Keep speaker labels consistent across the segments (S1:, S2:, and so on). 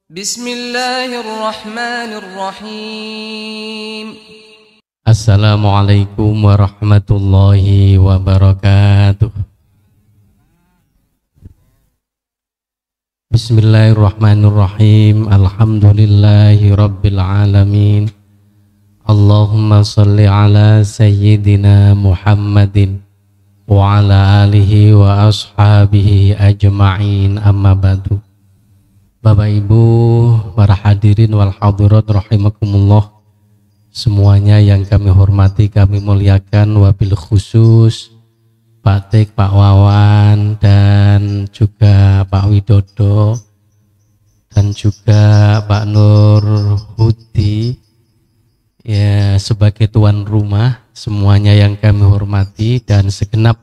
S1: Bismillahirrahmanirrahim.
S2: Assalamualaikum warahmatullahi wabarakatuh. Bismillahirrahmanirrahim. Alhamdulillahi rabbil alamin. Allahumma salli ala sayyidina Muhammadin wa ala alihi wa ashabihi ajma'in, amma ba'du. Bapak Ibu, para hadirin wal hadirat rahimakumullah, semuanya yang kami hormati, kami muliakan, wabil khusus Pak Tik, Pak Wawan, dan juga Pak Widodo, dan juga Pak Nur Hudi, ya, sebagai tuan rumah, semuanya yang kami hormati, dan segenap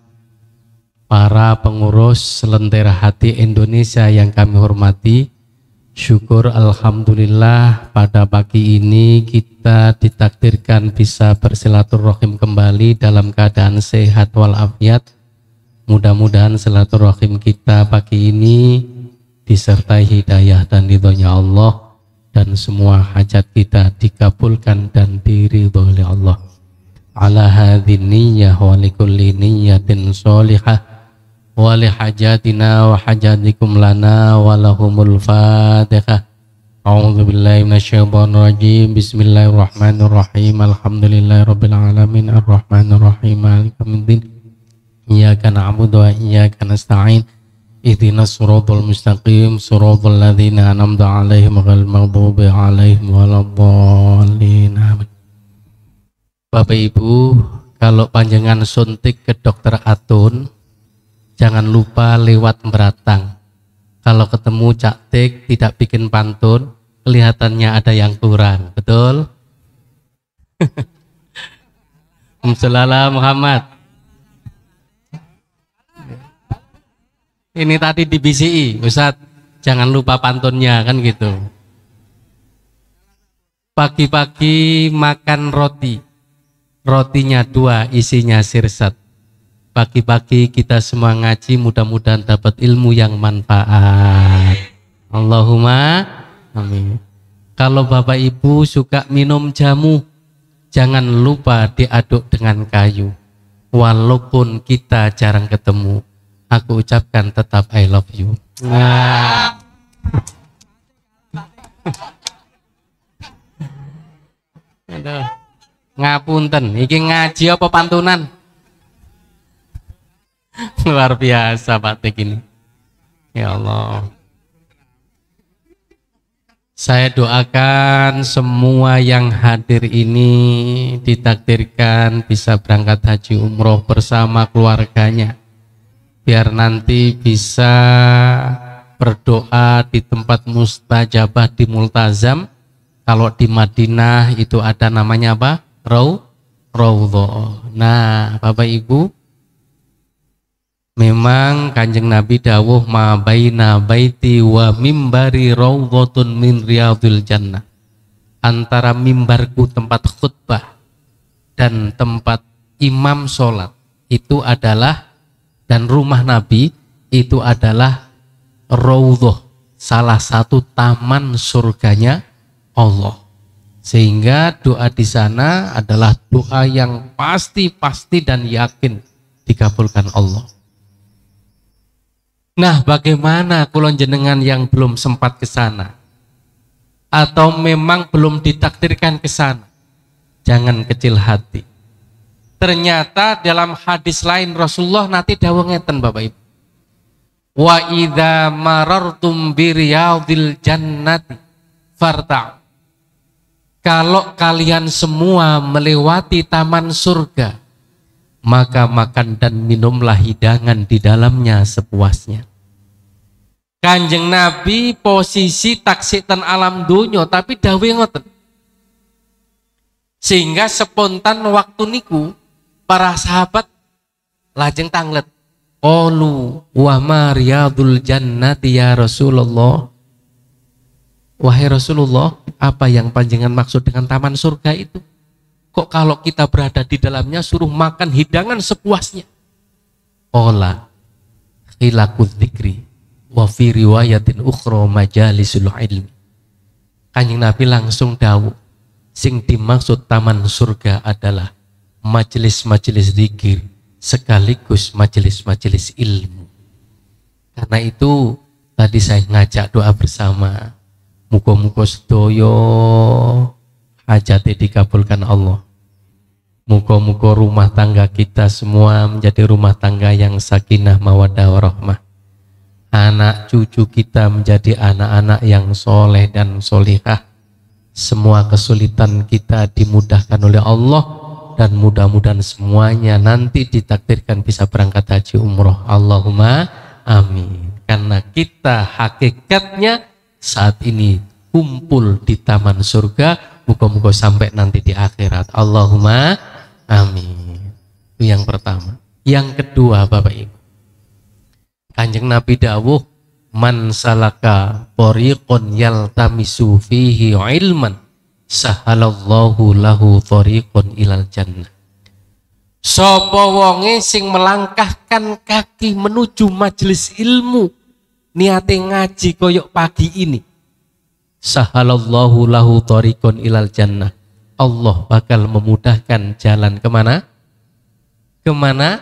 S2: para pengurus Lentera Hati Indonesia yang kami hormati. Syukur alhamdulillah pada pagi ini kita ditakdirkan bisa bersilaturahim kembali dalam keadaan sehat walafiat. Mudah-mudahan silaturahim kita pagi ini disertai hidayah dan ridhonya Allah, dan semua hajat kita dikabulkan dan diridhoi oleh Allah. Ala hadhin niyyah wa likulli niyyatin sholihah wa li hajatina wa hajatikum lana wa lahumul fatihah. A'udzu billahi minasyaitonir rajim. Bismillahirrahmanirrahim. Alhamdulillahirabbil alamin arrahmanir rahim maliki yaumiddin. Iyyaka na'budu wa iyyaka nasta'in. Ihdinas siratal mustaqim, siratal ladzina an'amta 'alaihim ghairil maghdubi 'alaihim waladdallin. Bapak Ibu, kalau panjenengan suntik ke dokter Atun, jangan lupa lewat Beratang. Kalau ketemu Cak Tik tidak bikin pantun, kelihatannya ada yang kurang, betul? Sallallahu Muhammad. Ini tadi di BCI, Ustadz, jangan lupa pantunnya, kan gitu. Pagi-pagi makan roti, rotinya 2, isinya sirsat. Pagi-pagi kita semua ngaji, mudah-mudahan dapat ilmu yang manfaat. Allahumma amin. Kalau Bapak Ibu suka minum jamu, jangan lupa diaduk dengan kayu. Walaupun kita jarang ketemu, aku ucapkan tetap I love you. Nah. Aduh. Ngapunten, iki ngaji apa pantunan? Luar biasa Pak Tik ini. Ya Allah. Saya doakan semua yang hadir ini ditakdirkan bisa berangkat haji umroh bersama keluarganya. Biar nanti bisa berdoa di tempat mustajabah di Multazam. Kalau di Madinah itu ada namanya apa? Raudhah. Nah, Bapak Ibu, memang Kanjeng Nabi dawuh ma baina baiti wa mimbari raudhatun min riyadhil jannah. Antara mimbarku tempat khutbah dan tempat imam sholat itu adalah, dan rumah Nabi itu adalah raudhah, salah satu taman surganya Allah. Sehingga doa di sana adalah doa yang pasti dan yakin dikabulkan Allah. Nah, bagaimana kulon jenengan yang belum sempat ke sana, atau memang belum ditakdirkan ke sana? Jangan kecil hati. Ternyata dalam hadis lain Rasulullah nanti dawuh ngeten Bapak Ibu. Wa idza marartum bi riyadil jannati farta'. Kalau kalian semua melewati taman surga, maka makan dan minumlah hidangan di dalamnya sepuasnya. Kanjeng Nabi posisi taksitan alam dunya, tapi dawuh ngoten. Sehingga spontan waktu niku para sahabat lajeng tanglet. Qalu wa ma riyadul jannati ya Rasulullah. Wahai Rasulullah, apa yang panjenengan maksud dengan taman surga itu? Kok kalau kita berada di dalamnya suruh makan hidangan sepuasnya? Ola khilaqud dzikri wa fi riwayatin ukhra majalisul ilmi. Kanjeng Nabi langsung dawuh, sing dimaksud taman surga adalah majelis-majelis zikir sekaligus majelis-majelis ilmu. Karena itu tadi saya ngajak doa bersama, muga-muga sedaya hajate dikabulkan Allah. Muga-muga rumah tangga kita semua menjadi rumah tangga yang sakinah mawaddah warahmah. Anak cucu kita menjadi anak-anak yang soleh dan solihah. Semua kesulitan kita dimudahkan oleh Allah, dan mudah-mudahan semuanya nanti ditakdirkan bisa berangkat haji umroh. Allahumma amin. Karena kita hakikatnya saat ini kumpul di taman surga, muka-muka sampai nanti di akhirat. Allahumma amin. Itu yang pertama. Yang kedua, Bapak Ibu, Kanjeng Nabi dawuh, man salaka thoriqon yaltamisu fihi ilman sahalallahu lahu thoriqon ilal jannah. Sapa wonge sing melangkahkan kaki menuju majelis ilmu, niate ngaji koyok pagi ini, sahalallahu lahu thoriqon ilal jannah, Allah bakal memudahkan jalan kemana? Kemana?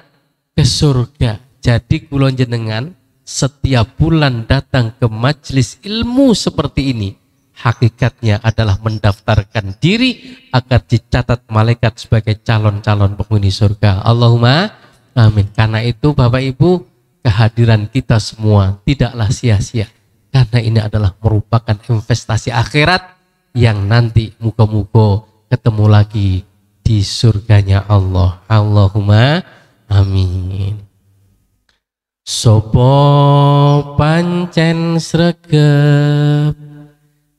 S2: Ke surga. Jadi kula jenengan setiap bulan datang ke majelis ilmu seperti ini, hakikatnya adalah mendaftarkan diri agar dicatat malaikat sebagai calon-calon penghuni surga. Allahumma amin. Karena itu Bapak Ibu, kehadiran kita semua tidaklah sia-sia, karena ini adalah merupakan investasi akhirat yang nanti muga-muga ketemu lagi di surganya Allah. Allahumma amin. Sopo pancen sregep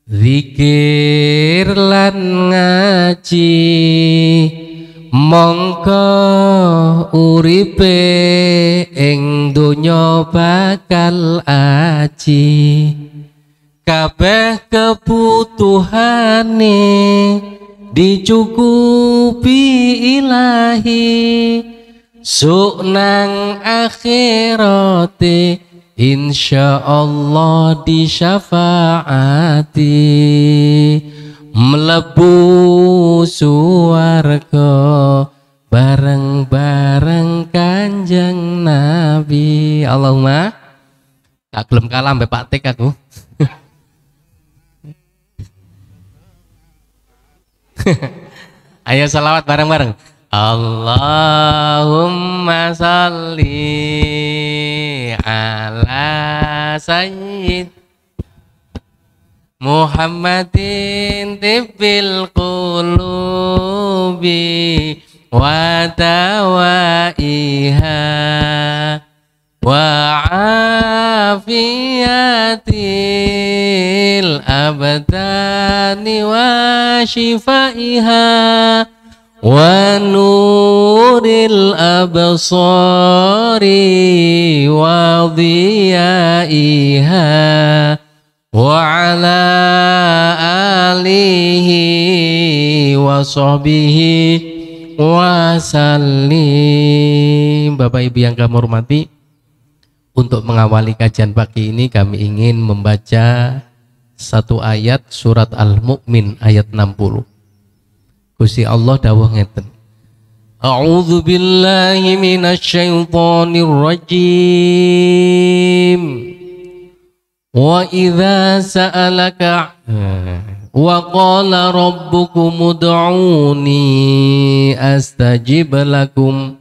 S2: zikir lan ngaji, mongko uripe ing donya bakal aji, kabeh kebutuhane dicukupi ilahi, suknang akhirate insyaallah disyafaati, mlebu suwarga bareng-bareng Kanjeng Nabi. Allahumma, gak gelem kalah mbek Pak Tik aku. Ayo salawat bareng-bareng. Allahumma salli ala sayyid Muhammadin tibbil qulubi wa dawaiha wa afiyatil abdani wa shifaiha wa nuril absari wa dhiyaiha wa ala alihi wa sahbihi wa sallim. Bapak Ibu yang kami hormati, untuk mengawali kajian pagi ini kami ingin membaca satu ayat surat Al-Mu'min ayat 60. Gusti Allah dawuh ngeten, A'udzu billahi minasyaitonir rajim. Wa idza sa'alaka wa qala rabbukum ud'uni astajib lakum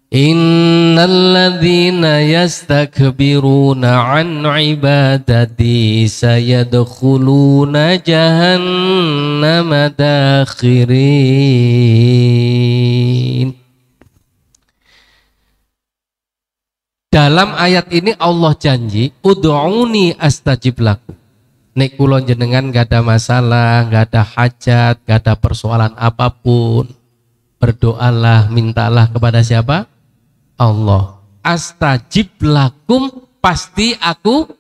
S2: innal ladzina yastakbiruna an ibadati sayadkhuluna jahannama dakhirin. Dalam ayat ini Allah janji, ud'uni astajib lakum. Nek kula jenengan gak ada masalah, gak ada hajat, gak ada persoalan apapun, berdoalah, mintalah kepada siapa? Allah. Astajib lakum, pasti aku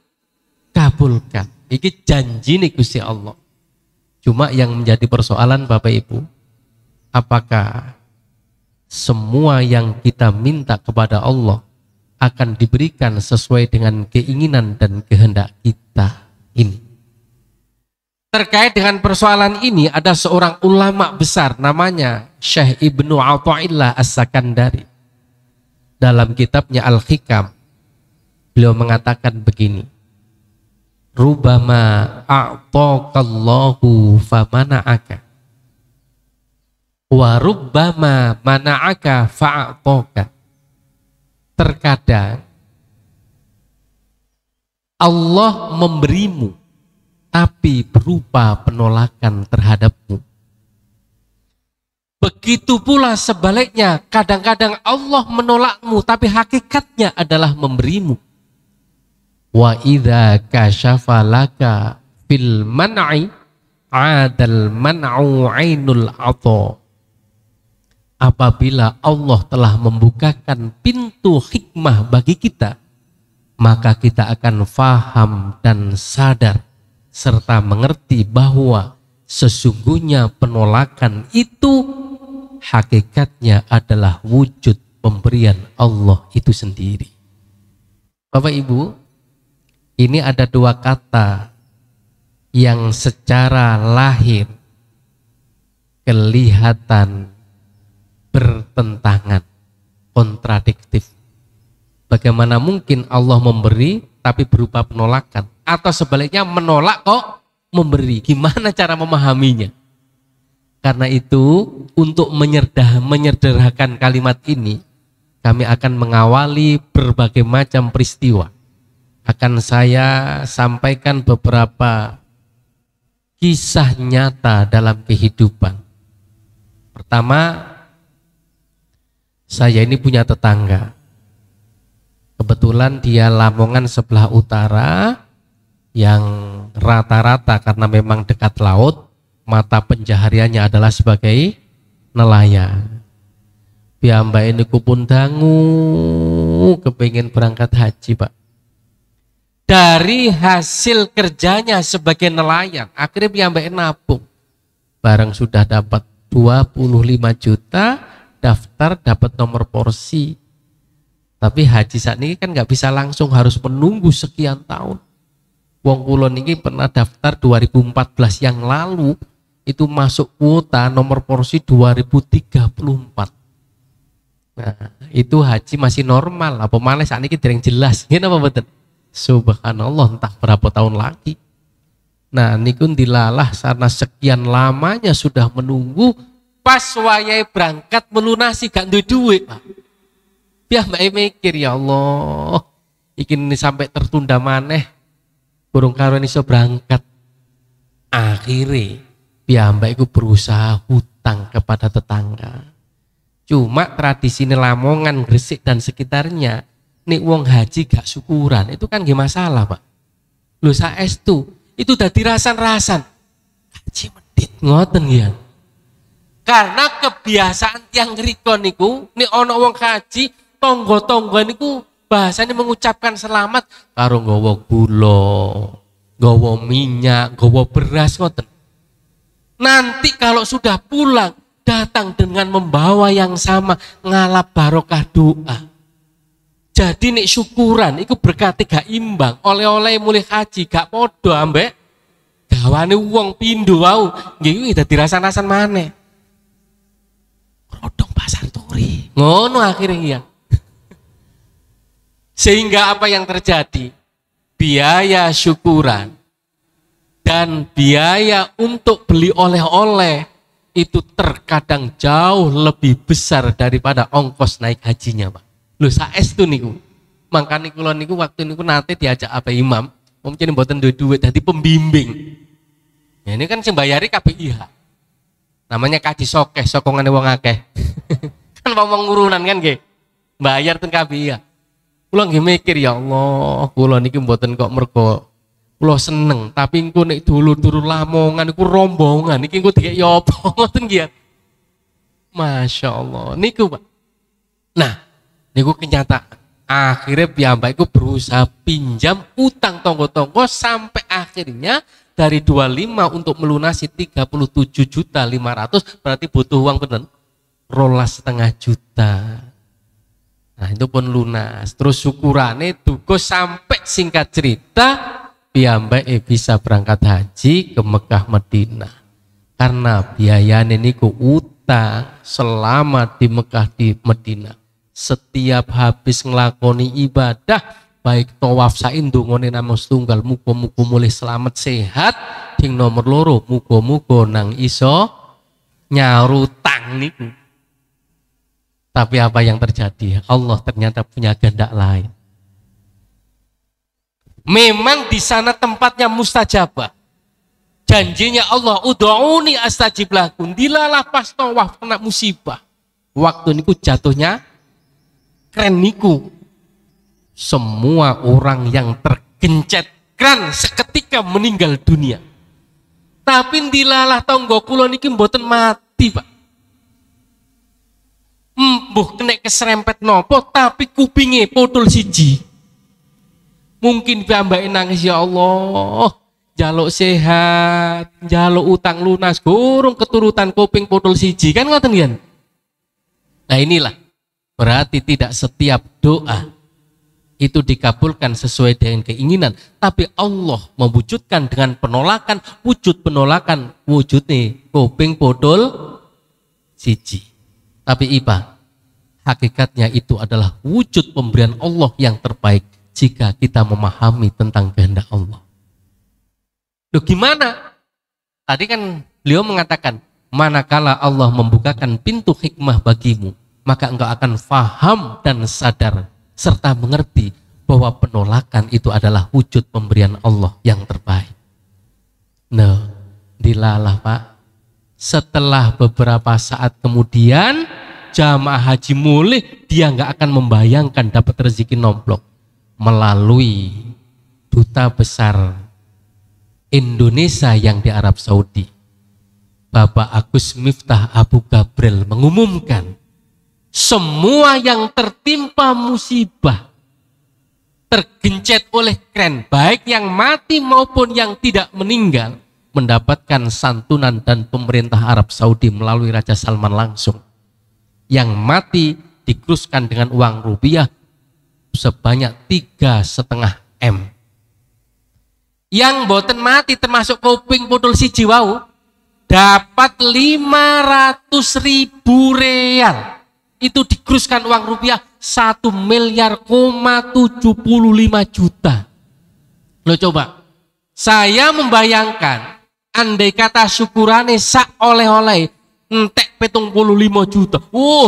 S2: kabulkan. Iki janji nih Gusti Allah. Cuma yang menjadi persoalan Bapak Ibu, apakah semua yang kita minta kepada Allah akan diberikan sesuai dengan keinginan dan kehendak kita ini? Terkait dengan persoalan ini ada seorang ulama besar namanya Syekh Ibnu Athaillah As-Sakandari. Dalam kitabnya Al-Hikam beliau mengatakan begini, Rubama a'taqallahu famana'aka wa rubbama mana'aka fa'ataka. Terkadang Allah memberimu tapi berupa penolakan terhadapmu. Begitu pula sebaliknya, kadang-kadang Allah menolakmu tapi hakikatnya adalah memberimu. Wa idza kasyafa laka fil man'i adal man'u ainul ata. Apabila Allah telah membukakan pintu hikmah bagi kita, maka kita akan faham dan sadar serta mengerti bahwa sesungguhnya penolakan itu hakikatnya adalah wujud pemberian Allah itu sendiri. Bapak Ibu, ini ada dua kata yang secara lahir kelihatan bertentangan, kontradiktif. Bagaimana mungkin Allah memberi tapi berupa penolakan, atau sebaliknya menolak kok memberi? Gimana cara memahaminya? Karena itu untuk menyederhanakan kalimat ini, kami akan mengawali berbagai macam peristiwa. Akan saya sampaikan beberapa kisah nyata dalam kehidupan. Pertama, saya ini punya tetangga. Kebetulan dia Lamongan sebelah utara yang rata-rata karena memang dekat laut, mata pencahariannya adalah sebagai nelayan. Piyambak ini kupun dangu kepingin berangkat haji, Pak. Dari hasil kerjanya sebagai nelayan, akhirnya piyambak nabung. Barang sudah dapat 25 juta, daftar dapat nomor porsi. Tapi haji saat ini kan nggak bisa langsung, harus menunggu sekian tahun. Wong kulon ini pernah daftar 2014 yang lalu, itu masuk kuota nomor porsi 2034. Nah, itu haji masih normal. Apa malah saat ini dereng jelas. Ini apa betul? Subhanallah, entah berapa tahun lagi. Nah, niku dilalah karena sekian lamanya sudah menunggu, pas wayai berangkat melunasi gak duwe duit, Pak. Ya mbak mikir, ya Allah, ini sampai tertunda maneh, burung karo iso berangkat. Akhirnya piyambak iku berusaha hutang kepada tetangga. Cuma tradisi Lamongan, Gresik dan sekitarnya, nih wong haji gak syukuran, itu kan gak masalah, Pak. Lho saestu itu dadi rasan-rasan. Haji medit ngoten ya. Karena kebiasaan tiang ngriko niku, nih ono wong haji, tonggo-tonggo niku bahasanya mengucapkan selamat karo nggawa gula, nggawa minyak, nggawa beras ngoten. Nanti kalau sudah pulang datang dengan membawa yang sama, ngalap barokah doa. Jadi nek syukuran iku berkati gak imbang, oleh-oleh mulih haji gak podo ambek gawane wong pindho wau, nggih dadi rasan-rasan maneh. Rodong pasar turi. Ngono akhirnya ya. Sehingga apa yang terjadi? Biaya syukuran dan biaya untuk beli oleh-oleh itu terkadang jauh lebih besar daripada ongkos naik hajinya, Pak. Lho saestu niku. Makane kula niku waktu niku nate diajak apa imam, mungkin mboten duwe duit dadi pembimbing. Ya, ini kan sing bayari KPIH. Namanya kaji sokeh, sokongane wong akeh. Kan wong ngurunan kan nggih. Bayar ten KPIH. Kula nggih mikir, ya Allah, kula niki mboten kok mergo kula seneng, tapi engko nek dulur-dulur Lamongan iku rombongan, iki engko dikek ya apa ngoten nggih. Masya Allah, niku Pak. Nah, niku kenyataan. Akhirnya piyambak iku berusaha pinjam utang tonggo-tonggo sampai akhirnya dari 25 untuk melunasi 37.500.000 berarti butuh uang bener 12,5 juta. Nah itu pun lunas. Terus syukurane duko sampai singkat cerita piyambake bisa berangkat haji ke Mekah Madinah karena biayane niku utang selama di Mekah di Madinah. Setiap habis nglakoni ibadah baik tawaf sa'i ndongane namung setunggal muga-muga mulih selamat sehat, sing nomor loro muga-muga nang iso nyarutang niku. Tapi apa yang terjadi? Allah ternyata punya kehendak lain. Memang di sana tempatnya mustajabah. Janjinya Allah, ud'uni astajib lakum. Dilalah pas tawaf kena musibah. Waktu niku jatuhnya keren niku. Semua orang yang tergencet kran seketika meninggal dunia. Tapi dilalah tonggo kula niki mboten mati, Pak. Mbuh kena keserempet nopo tapi kupinge potol siji. Mungkin piyambake nangis, ya Allah, jaluk sehat, jaluk utang lunas, gurung keturutan kuping potol siji, kan ngoten kan? Nah inilah berarti tidak setiap doa itu dikabulkan sesuai dengan keinginan, tapi Allah mewujudkan dengan penolakan, wujud penolakan, wujudnya kuping potol siji. Tapi Ipa, hakikatnya itu adalah wujud pemberian Allah yang terbaik jika kita memahami tentang kehendak Allah. Loh gimana? Tadi kan beliau mengatakan, manakala Allah membukakan pintu hikmah bagimu, maka engkau akan faham dan sadar serta mengerti bahwa penolakan itu adalah wujud pemberian Allah yang terbaik. Nah, dilalah Pak. Setelah beberapa saat kemudian jamaah haji mulih, dia nggak akan membayangkan dapat rezeki nomplok melalui duta besar Indonesia yang di Arab Saudi. Bapak Agus Miftah Abu Gabriel mengumumkan semua yang tertimpa musibah, tergencet oleh kren, baik yang mati maupun yang tidak meninggal, mendapatkan santunan dan pemerintah Arab Saudi melalui Raja Salman langsung. Yang mati dikruskan dengan uang rupiah sebanyak 3,5 M. Yang boten mati termasuk kuping putul siji wau dapat 500.000 real. Itu dikruskan uang rupiah 1,75 miliar. Lo coba, saya membayangkan andai kata syukurane sak oleh-oleh entek 75 juta.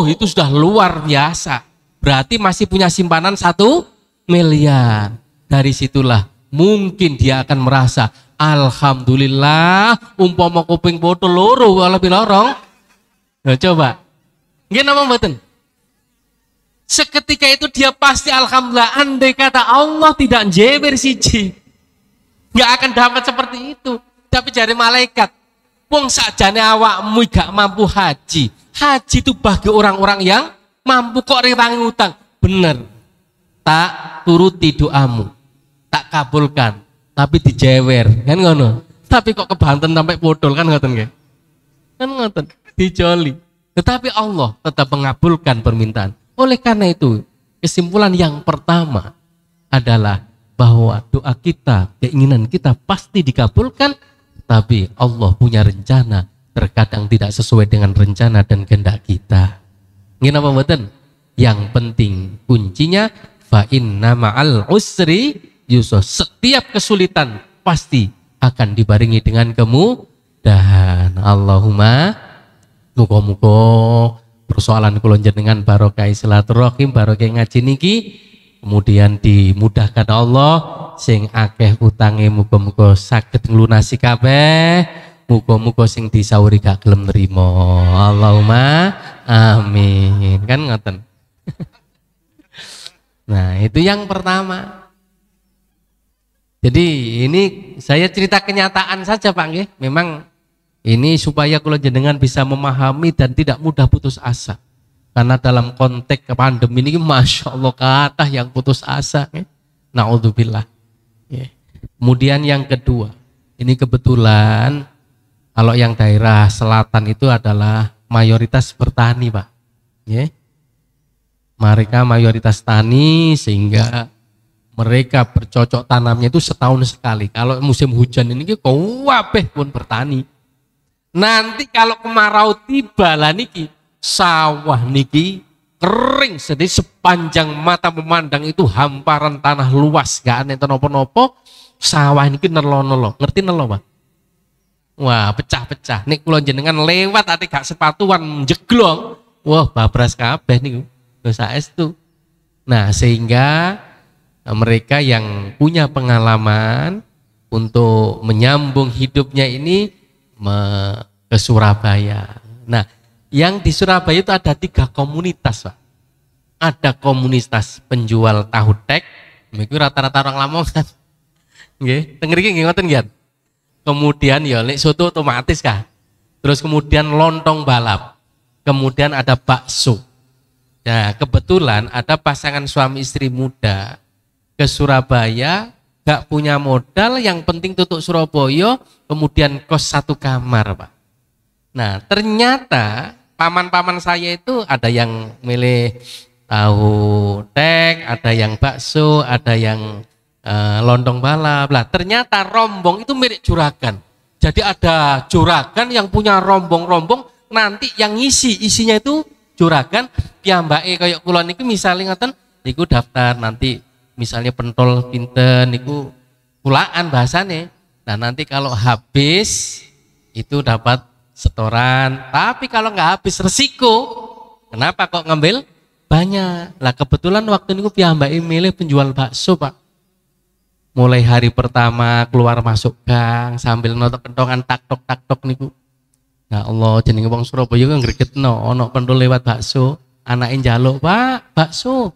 S2: Itu sudah luar biasa. Berarti masih punya simpanan 1 miliar. Dari situlah mungkin dia akan merasa, alhamdulillah umpama kuping botol loro lebih lorong. Nah, coba. Nggih napa mboten? Seketika itu dia pasti alhamdulillah, andai kata Allah tidak jewer siji, nggak akan dapat seperti itu. Tapi jari malaikat, wong sakjane awakmu gak mampu haji. Haji itu bagi orang-orang yang mampu kok rewangi utang. Bener, tak turuti doamu, tak kabulkan, tapi dijewer, kan ngono. Tapi kok kebanten sampai bodol, kan ngoten nggih? Kan ngoten, dijoli. Tetapi Allah tetap mengabulkan permintaan. Oleh karena itu, kesimpulan yang pertama adalah bahwa doa kita, keinginan kita pasti dikabulkan. Tapi Allah punya rencana, terkadang tidak sesuai dengan rencana dan kehendak kita. Ngene apa mboten? Yang penting kuncinya fa inna ma'al usri yusra. Setiap kesulitan pasti akan dibarengi dengan kemudahan. Allahumma muga-muga persoalan kula jenengan barokah silaturahim, barokah ngaji niki kemudian dimudahkan Allah, sing akeh utange muga-muga saged nglunasi kabeh, muga-muga sing disauri gak gelem nrimo. Allahumma amin. Kan ngoten. Nah, itu yang pertama. Jadi ini saya cerita kenyataan saja Pak nggih. Memang ini supaya kula jenengan bisa memahami dan tidak mudah putus asa. Karena dalam konteks pandemi ini Masya Allah kata yang putus asa. Na'udzubillah. Kemudian yang kedua, ini kebetulan kalau yang daerah selatan itu adalah mayoritas bertani Pak. Mereka mayoritas tani sehingga Mereka bercocok tanamnya itu setahun sekali. Kalau musim hujan ini kabeh pun bertani. Nanti kalau kemarau tiba lah niki sawah niki kering sedih sepanjang mata memandang itu hamparan tanah luas gak aneh nopo-nopo. Sawah niki nelo-nelo. Ngerti nelo, Pak? Wah, pecah-pecah. Nek kula jenengan lewat ati gak sepatuan jeglong. Wah, babras kabeh niku. Dosa estu. Nah, sehingga mereka yang punya pengalaman untuk menyambung hidupnya ini ke Surabaya. Nah, yang di Surabaya itu ada 3 komunitas, Pak. Ada komunitas penjual tahu tek, itu rata-rata orang Lamongan. Nggih, teng mriki nggih ngoten nggih. Kemudian ya lek soto otomatis kah. Terus kemudian lontong balap. Kemudian ada bakso. Nah, kebetulan ada pasangan suami istri muda ke Surabaya, gak punya modal, yang penting tutuk Surabaya, kemudian kos 1 kamar, Pak. Nah, ternyata paman-paman saya itu ada yang milih tahu tek, ada yang bakso, ada yang lontong balap. Lah, ternyata rombong itu milik juragan. Jadi ada juragan yang punya rombong-rombong, nanti yang isinya itu juragan, piyambake kayak kula niki misalnya ngoten, niku daftar nanti misalnya pentol pinten niku kulaan bahasane. Nah, nanti kalau habis itu dapat setoran, tapi kalau nggak habis resiko. Kenapa kok ngambil banyak? Lah kebetulan waktu niku piyambake milih penjual bakso, Pak. Mulai hari pertama keluar masuk gang sambil notok kentongan tak-tok niku. Nah, Allah jenenge wong Surabaya kok ngregetno ana pentol lewat bakso, anake njaluk, "Pak, bakso."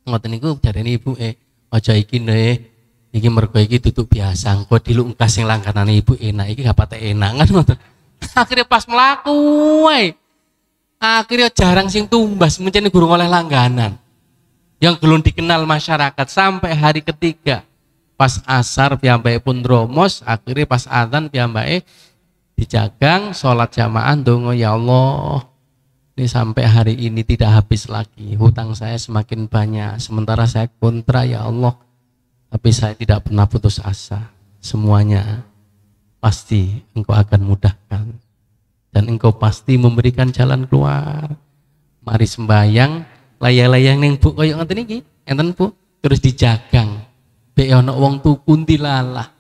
S2: Ngoten niku jarene ibuke, aja iki nih, iki mergo iki duduk biasa, engko dilungkas sing langganane ibu enak, iki gak patek enak kan ngoten. Akhirnya pas mlaku wae. Akhirnya jarang sing tumbas mencene gurung oleh langganan. Yang belum dikenal masyarakat sampai hari ketiga. Pas asar piyambake pun dromos, akhirnya pas adzan piyambake dijagang sholat jamaah ndonga, ya Allah. Ini sampai hari ini tidak habis lagi, hutang saya semakin banyak, sementara saya kontra, ya Allah. Tapi saya tidak pernah putus asa, semuanya pasti Engkau akan mudahkan dan Engkau pasti memberikan jalan keluar. Mari sembayang, layang-layang neng Bu koyo ngoten iki, enten Bu, terus dijagang. Be ono wong tuku ndilalah.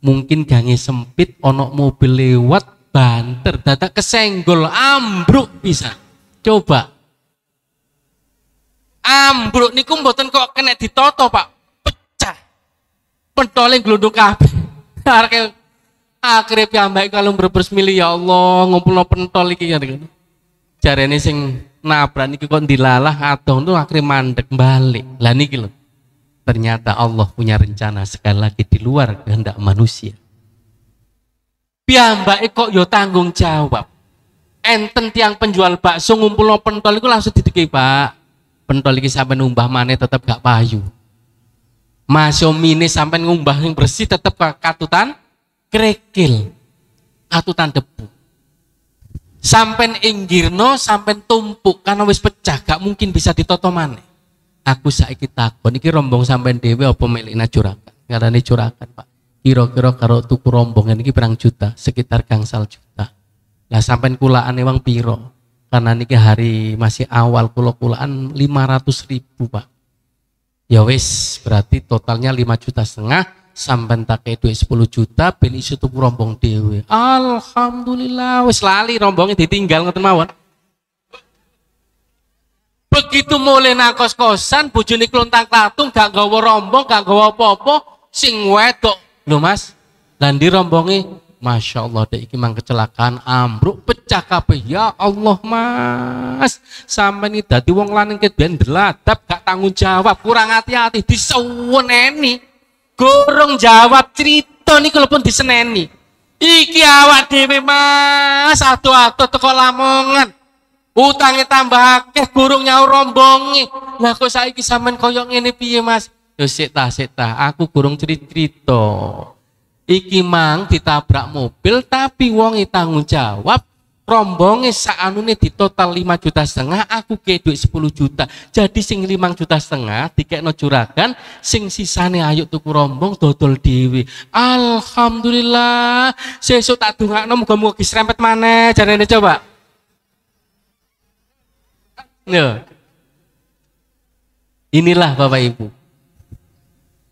S2: Mungkin gange sempit, ono mobil lewat banter, dadak kesenggol, ambruk bisa. Coba ambruk niku mboten kok kena ditoto, Pak, pecah pentole glundung kabeh. Akhirnya piyambake kalau berbers milih, ya Allah ngumpulno pentol iki kan. Jarene sing nabrak niki kok dilalah adong tuh akhirnya mandek balik. Lah niki lho. Ternyata Allah punya rencana sekali lagi di luar kehendak manusia. Piyambake kok yo tanggung jawab. Enten tiang penjual bakso ngumpulno pentol iku langsung dideki, Pak. Pentol iki sampai numbah maneh tetep gak payu. Masomine sampai ngumbah yang bersih tetep katutan krekil, katutan debu. Sampai inggirno, sampai tumpuk karena wis pecah, gak mungkin bisa ditoto maneh. Aku saiki takon iki rombong sampai dhewe apa milikna juragan? Ngarane juragan, Pak. Kira-kira karo tuku rombongan iki berang juta, sekitar gangsal juta. Lah sampai kulaan emang piro? Karena niki hari masih awal kulaan 500.000, Pak. Ya wis, berarti totalnya 5,5 juta. Sampai tak duit 10 juta, ben iso tuku rombong dhewe. Alhamdulillah, wis lali rombongnya ditinggal ngoten mawon. Begitu mulai nang kos-kosan, bojone klontang-klatung, gak nggawa rombong, gak nggawa apa-apa, sing wedok. Lho Mas, lah ndi rombonge? Masya Allah, dek iki mang kecelakaan ambruk pecah kabeh. Ya Allah Mas, sampai ini dadi wong lanang ket ben deladap, gak tanggung jawab, kurang hati-hati, diseweneni. Gorong jawab cerita niku lho pun diseneni. Iki awak dhewe Mas, ado-ado teko Lamongan. Utangnya tambah akeh, burung nyaur rombonge. Lah kok saiki sampean koyo ngene piye Mas? Yo sik ta, aku burung cerita. Iki mang ditabrak mobil tapi wonge tanggung jawab, rombonge saanune di total 5,5 juta, aku ke duit 10 juta. Jadi sing 5,5 juta dikekno juragan, sing sisane ayo tuku rombong dodol dhewe. Alhamdulillah, sesuk tak dongakno muga-muga disrempet maneh jarene coba. Nah, inilah Bapak Ibu.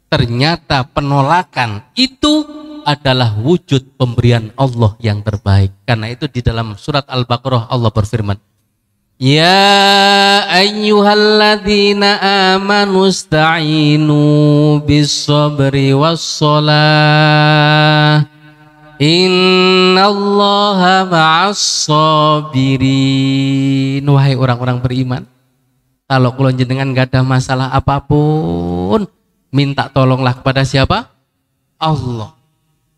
S2: Ternyata penolakan itu adalah wujud pemberian Allah yang terbaik. Karena itu di dalam surat Al-Baqarah Allah berfirman, ya ayyuhalladzina amanu sta'inu bis-sabri was-shalah innallaha ma'as-sabirin. Wahai orang-orang beriman, kalau kula jenengan gak ada masalah apapun, minta tolonglah kepada siapa? Allah.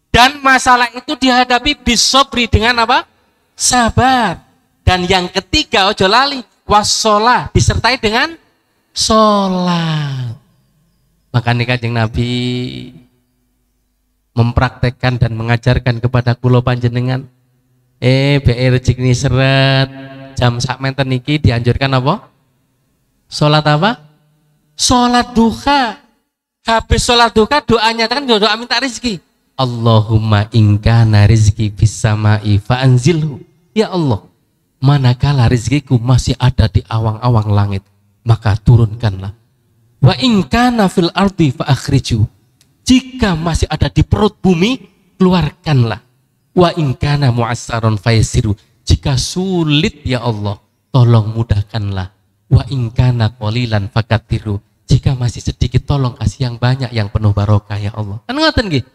S2: Dan masalah itu dihadapi bisobri dengan apa? Sabar. Dan yang ketiga, ojo lali, wassalah, disertai dengan sholat. Makanya Kanjeng Nabi mempraktekkan dan mengajarkan kepada kula panjenengan, BR rezeki seret jam sak menten niki dianjurkan apa? Sholat apa? Sholat duha. Habis sholat duha doanya kan doa minta rezeki. Allahumma ingkana rizki fis sama'i fa'anzilhu. Ya Allah, manakala rizkiku masih ada di awang-awang langit, maka turunkanlah. Wa ingkana fil ardi fa'akhriju. Jika masih ada di perut bumi, keluarkanlah. Wa ingkana mu'assaron fayasiru. Jika sulit ya Allah, tolong mudahkanlah. Wa ingkana qalilan fakatiru. Jika masih sedikit, tolong kasih yang banyak, yang penuh barokah ya Allah. Kan ngoten nggih?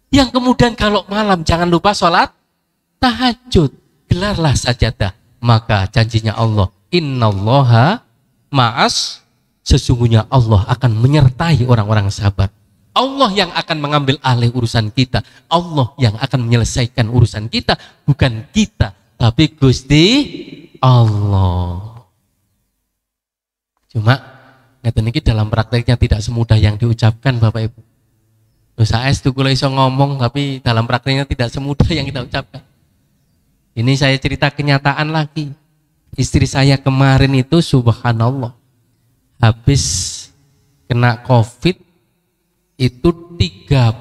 S2: Yang kemudian kalau malam jangan lupa sholat tahajud, gelarlah sajadah. Maka janjinya Allah, innallaha ma'as, sesungguhnya Allah akan menyertai orang-orang sabar. Allah yang akan mengambil alih urusan kita, Allah yang akan menyelesaikan urusan kita, bukan kita, tapi Gusti Allah. Cuma ngeten iki dalam prakteknya tidak semudah yang diucapkan Bapak Ibu. Dosa es tuh kalau iso ngomong, tapi dalam prakteknya tidak semudah yang kita ucapkan. Ini saya cerita kenyataan lagi. Istri saya kemarin itu subhanallah, habis kena COVID itu 34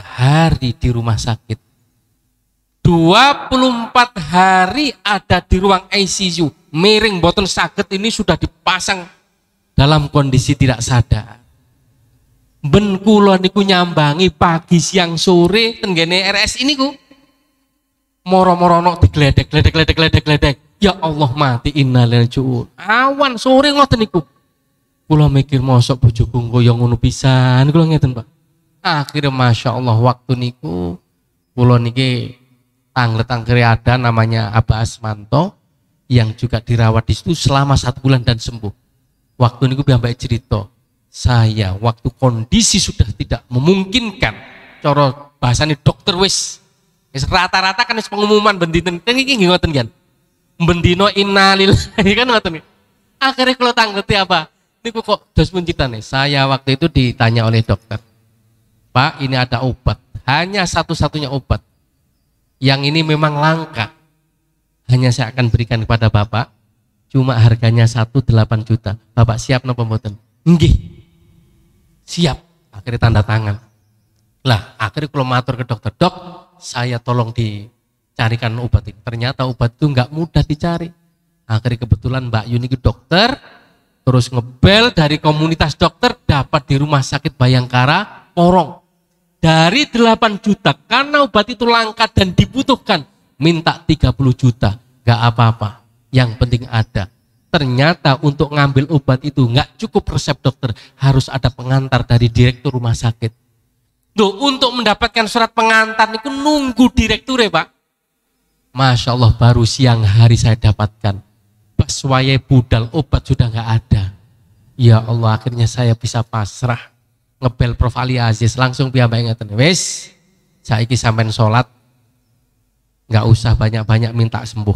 S2: hari di rumah sakit. 24 hari ada di ruang ICU. Miring boten sakit ini sudah dipasang dalam kondisi tidak sadar. Ben kula niku nyambangi pagi siang sore tenggene RS ini ku moro-moro nok digledek. Ya Allah mati innalillahi rajiun. Awan sore ngoten niku. Kula mikir mosok bojoku koyo ngono pisan kula ngeten, Pak. Akhirnya Masya Allah waktu niku kula niki tanglet-tanggere ada namanya Aba Asmanto yang juga dirawat di situ selama 1 bulan dan sembuh. Waktu niku piyambake cerita, saya waktu kondisi sudah tidak memungkinkan, cara bahasane dokter wis rata-rata kan wis pengumuman bendinen iki nggih ngoten kan. Bendino innalillahi kan ngoten. Akhirnya kalau tanggeti apa? Niku kok dos puncitane. Saya waktu itu ditanya oleh dokter, Pak, ini ada obat, hanya satu-satunya obat yang ini memang langka, hanya saya akan berikan kepada Bapak, cuma harganya 1,8 juta. Bapak siap napa mboten? Nggih. Siap. Akhirnya tanda tangan. Lah, akhirnya kalau matur ke dokter, Dok, saya tolong dicarikan obat ini. Ternyata obat itu nggak mudah dicari. Akhirnya kebetulan Mbak Yuni ke dokter, terus ngebel dari komunitas dokter, dapat di rumah sakit Bayangkara Porong. Dari 8 juta, karena obat itu langka dan dibutuhkan, minta 30 juta. Nggak apa-apa, yang penting ada. Ternyata untuk ngambil obat itu nggak cukup resep dokter, harus ada pengantar dari direktur rumah sakit. Duh, untuk mendapatkan surat pengantar itu nunggu direktur ya Pak. Masya Allah, baru siang hari saya dapatkan. Pas wayahe budal obat sudah nggak ada. Ya Allah, akhirnya saya bisa pasrah. Ngebel Prof Ali Aziz langsung piyambake ngeten. Wis, saiki sampean salat nggak usah banyak-banyak minta sembuh.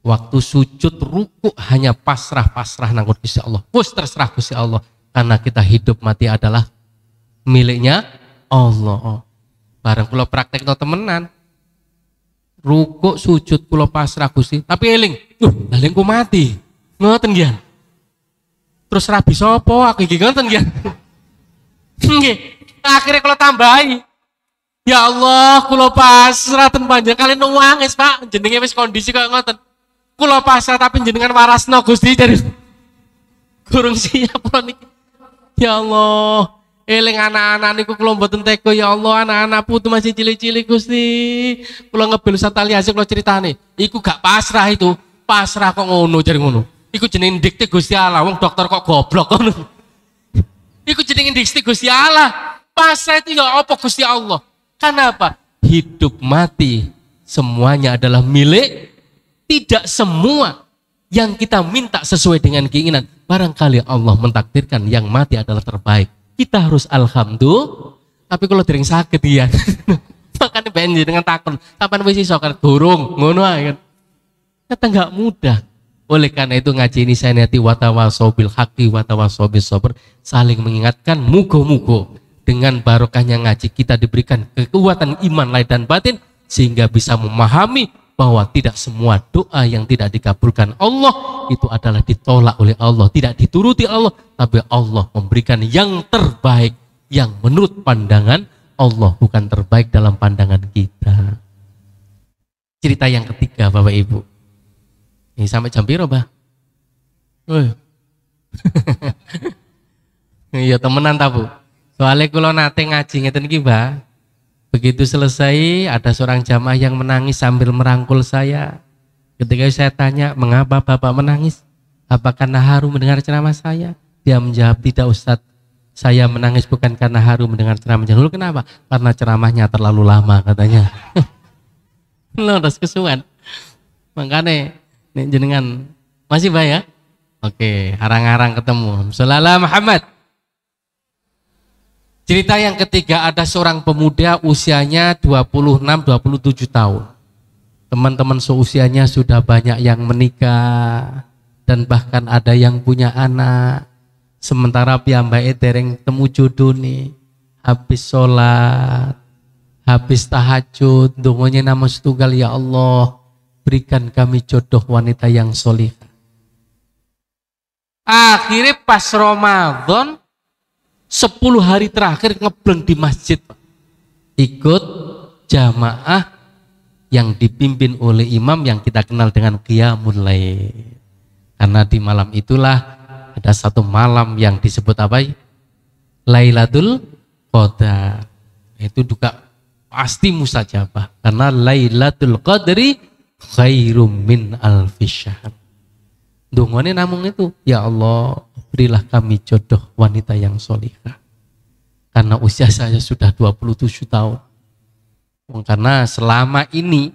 S2: Waktu sujud ruku hanya pasrah nang Gusti Allah. Wis terserah Gusti Allah, karena kita hidup mati adalah miliknya Allah. Bareng kula praktekno temenan. rukuk sujud kula pasrah Gusti. Tapi eling, eling ku mati. Ngoten nggih. Terus rabi sapa aku iki ngoten nggih. Nggih. Akhirnya kula tambahi. Ya Allah, kula pasrah ten panjenengan kalian nuwangis, Pak. Jenenge wis kondisi kaya ngoten. Kula pasrah tapi jenengan warasno Gusti dari kurung siap kula niki. Ya Allah, eling anak-anak niku kula mboten tega ya Allah, anak-anak putu masih cilik-cilik Gusti. Kula ngebel satali asik kula critane. Iku gak pasrah itu. Pasrah kok ngono jare ngono. Iku jenenge dikte Gusti Allah, wong dokter kok goblok ngono. Iku jenenge dikte Gusti Allah. Pasrah itu ya apa Gusti Allah? Kenapa? Hidup mati semuanya adalah milik. Tidak semua yang kita minta sesuai dengan keinginan. Barangkali Allah mentakdirkan yang mati adalah terbaik. Kita harus alhamdulillah. Tapi kalau dereng sakit ya. Makanya benji dengan takut. Kapan wis iso kan gorong ngono ae kan. Kata enggak mudah. Oleh karena itu ngaji ini saya niati watawasau bil haqqi watawasau bis sabr, saling mengingatkan mugo-mugo dengan barokahnya ngaji kita diberikan kekuatan iman lahir dan batin sehingga bisa memahami bahwa tidak semua doa yang tidak dikabulkan Allah itu adalah ditolak oleh Allah, tidak dituruti Allah, tapi Allah memberikan yang terbaik yang menurut pandangan Allah, bukan terbaik dalam pandangan kita. Cerita yang ketiga Bapak Ibu. Ini sampai jam piro, Bah? Iya temenan ta, Bu? Soalnya kalau nate ngaji ngeten iki, Mbak. Begitu selesai ada seorang jamaah yang menangis sambil merangkul saya. Ketika saya tanya, "Mengapa Bapak menangis? Apakah karena haru mendengar ceramah saya?" Dia menjawab, "Tidak, Ustadz. Saya menangis bukan karena haru mendengar ceramah." Lalu kenapa? Karena ceramahnya terlalu lama katanya. Loh, terus kesuwen. Makanya nek jenengan masih Mbak ya? Oke, harang-harang ketemu. Sallallahu Muhammad. Cerita yang ketiga, ada seorang pemuda usianya 26-27 tahun. Teman-teman seusianya sudah banyak yang menikah dan bahkan ada yang punya anak. Sementara piyambake dereng temu jodoh nih. Habis sholat, habis tahajud, dongonya nama setunggal, ya Allah, berikan kami jodoh wanita yang solihah. Akhirnya pas Ramadan 10 hari terakhir ngebleng di masjid, Pak. Ikut jamaah yang dipimpin oleh imam yang kita kenal dengan Qiyamul Lail. Karena di malam itulah ada satu malam yang disebut apa? Lailatul Qadar. Itu juga pasti mustajabah karena Lailatul Qadri khairum min alfisyahr. Dungane namung itu, ya Allah, berilah kami jodoh wanita yang solihah. Karena usia saya sudah 27 tahun. Karena selama ini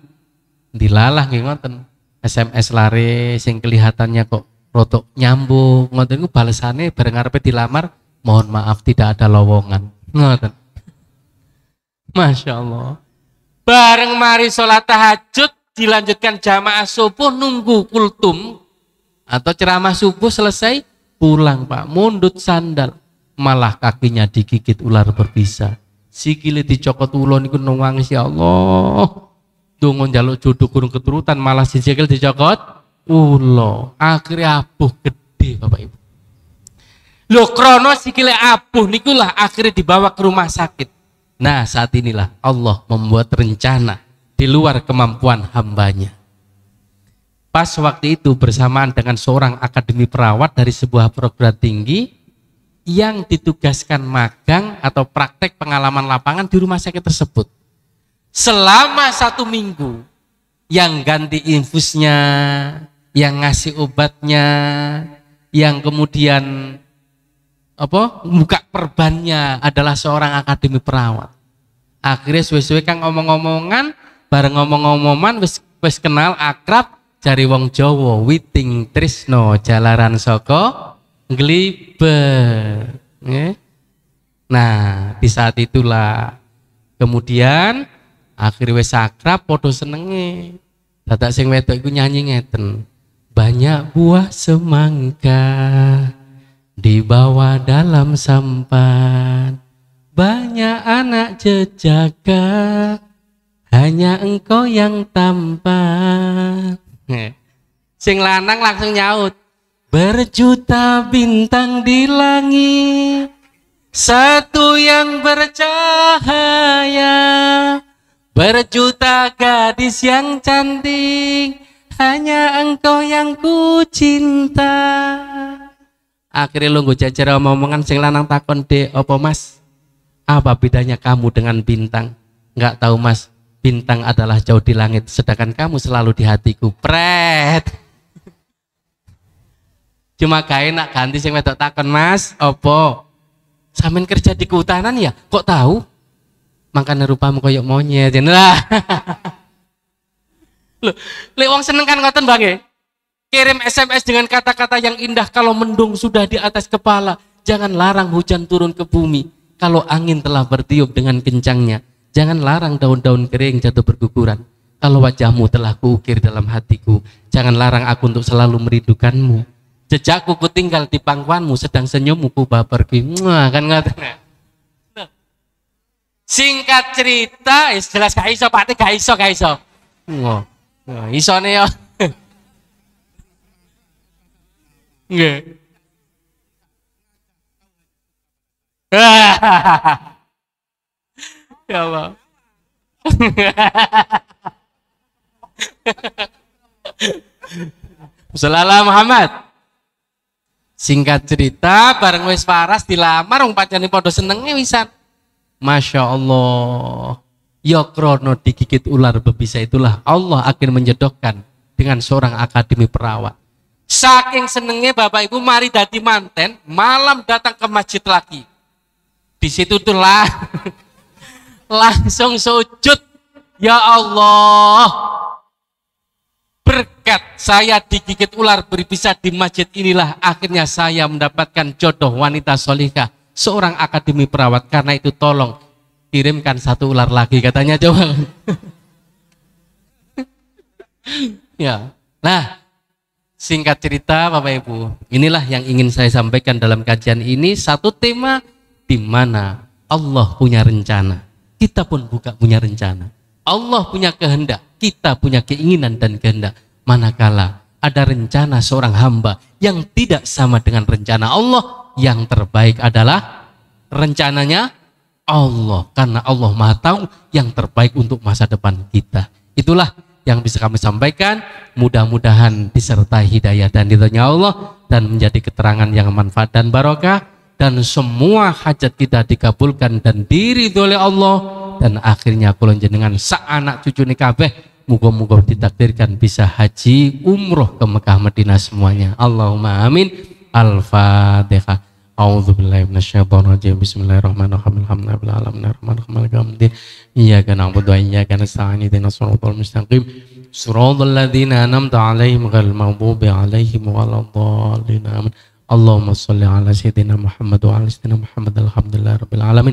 S2: dilalah ngoten SMS lare sing kelihatannya kok rotok nyambung ngoten ku balesane bareng arepe dilamar, mohon maaf tidak ada lowongan. Ngoten. Masya Allah. Bareng mari sholat tahajud dilanjutkan jamaah subuh nunggu kultum atau ceramah subuh selesai pulang, Pak, mundut sandal, malah kakinya digigit ular berbisa, sikile dicokot ulon niku nangis, ya Allah, dongo njaluk jodoh kurung keturutan malah sikil dicokot ulo, akhirnya abuh gede, Bapak Ibu. Lho krono sikile abuh nikulah akhirnya dibawa ke rumah sakit. Nah saat inilah Allah membuat rencana di luar kemampuan hambanya. Pas waktu itu bersamaan dengan seorang akademi perawat dari sebuah perguruan tinggi yang ditugaskan magang atau praktek pengalaman lapangan di rumah sakit tersebut. Selama 1 minggu yang ganti infusnya, yang ngasih obatnya, yang kemudian buka perbannya adalah seorang akademi perawat. Akhirnya suwe-suwe kang ngomong-ngomongan, bareng ngomong-ngomongan wis kenal akrab. Jari wong Jawa witing trisno jalaran saka nggliber. Nah di saat itulah kemudian akhirnya wis akrab padha senenge. Dadak sing wedok iku nyanyi ngeten, banyak buah semangka dibawa dalam sampan, banyak anak jejaka hanya engkau yang tampan. Sing lanang langsung nyaut, berjuta bintang di langit, satu yang bercahaya, berjuta gadis yang cantik, hanya engkau yang ku cinta. Akhirnya lu gue jajar omongan sing lanang takon, dek opo mas, apa bedanya kamu dengan bintang? Nggak tahu mas, bintang adalah jauh di langit, sedangkan kamu selalu di hatiku. Pret. Cuma gak enak ganti sing wedok takon, mas opo sampean kerja di kehutanan ya? Kok tahu? Makanya rupamu koyok monyet. Lah. Loh, lek wong seneng kan ngoten Bang. Kirim SMS dengan kata-kata yang indah kalau mendung sudah di atas kepala. Jangan larang hujan turun ke bumi kalau angin telah bertiup dengan kencangnya. Jangan larang daun-daun kering jatuh berguguran kalau wajahmu telah kuukir dalam hatiku. Jangan larang aku untuk selalu merindukanmu. Jejakku ku tinggal di pangkuanmu, sedang senyummu ku bapergi. Kan ngoten. Singkat cerita, jelas gak iso Pak, gak iso. Isone ya. Nggih. Ya Allah. Sallallahu Muhammad. Singkat cerita, bareng wis waras dilamar wong pancene padha senenge wisan. Masya Allah. Ya krono digigit ular berbisa itulah Allah akan menjodohkan dengan seorang akademi perawat. Saking senengnya Bapak Ibu mari dadi manten, malam datang ke masjid lagi. Di situ tuh lah langsung sujud. Ya Allah, berkat saya digigit ular berbisa di masjid inilah akhirnya saya mendapatkan jodoh wanita solihah, seorang akademi perawat. Karena itu tolong kirimkan satu ular lagi katanya, coba. Ya, nah. Singkat cerita Bapak Ibu, inilah yang ingin saya sampaikan dalam kajian ini. Satu tema di mana Allah punya rencana, kita pun bukan punya rencana. Allah punya kehendak, kita punya keinginan dan kehendak. Manakala ada rencana seorang hamba yang tidak sama dengan rencana Allah, yang terbaik adalah rencananya Allah. Karena Allah Maha Tahu yang terbaik untuk masa depan kita. Itulah yang bisa kami sampaikan, mudah-mudahan disertai hidayah dan ridhonya Allah dan menjadi keterangan yang manfaat dan barokah, dan semua hajat kita dikabulkan dan diridhoi oleh Allah, dan akhirnya kula jenengan sak anak cucu nih kabeh muga-muga ditakdirkan bisa haji umroh ke Mekah Madinah semuanya. Allahumma amin. Al-Fatihah. A'udzubillahi minasyaitonir rajim. Bismillahirrahmanirrahim. Alhamdulillahi rabbil alamin. Maliki yaumiddin. Iyyaka na'budu wa iyyaka nasta'in. Ihdinas siratal mustaqim. Shiratal ladzina an'amta 'alaihim ghairil maghdubi 'alaihim waladdallin. Amin. Allahumma shalli 'ala sayyidina Muhammad wa 'ala sayyidina Muhammad. Alhamdulillahi rabbil alamin.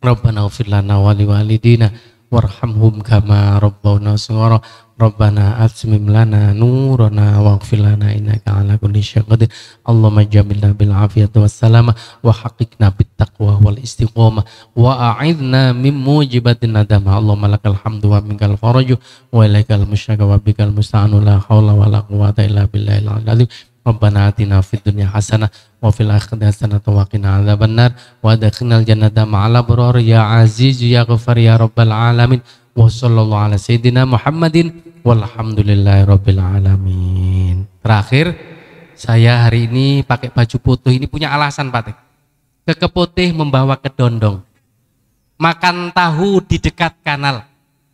S2: Rabbana ighfir lana wa liwalidina warhamhum kama rabbawna shaghira. Rabbana atmim lana nurana waghfir lana innaka ala kulli syai'in qadir. Allahumma jamilna bil afiyati was salamah wa haqiqna bit taqwa wal istiqamah wa a'idna min mujibatin nadamah. Allahumma lakal hamdu wa minkal faraju wa ilaikal musyaka wa bikal musta'anu la haula wa la quwwata illa billahil azim. Rabbana atina fid dunya hasanah wa fil akhirati hasanah wa qina adzabannar wa adkhilnal jannata ma'al abrar ya aziz ya ghafar ya rabbal alamin. Wa sallallahu ala sayyidina Muhammadin walhamdulillahi rabbil alamin. Terakhir, saya hari ini pakai baju putih ini punya alasan Pak. Keke putih membawa kedondong. Makan tahu di dekat kanal.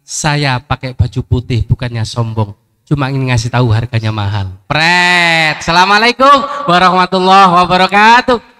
S2: Saya pakai baju putih bukannya sombong, cuma ingin ngasih tahu harganya mahal. Pret. Assalamualaikum warahmatullahi wabarakatuh.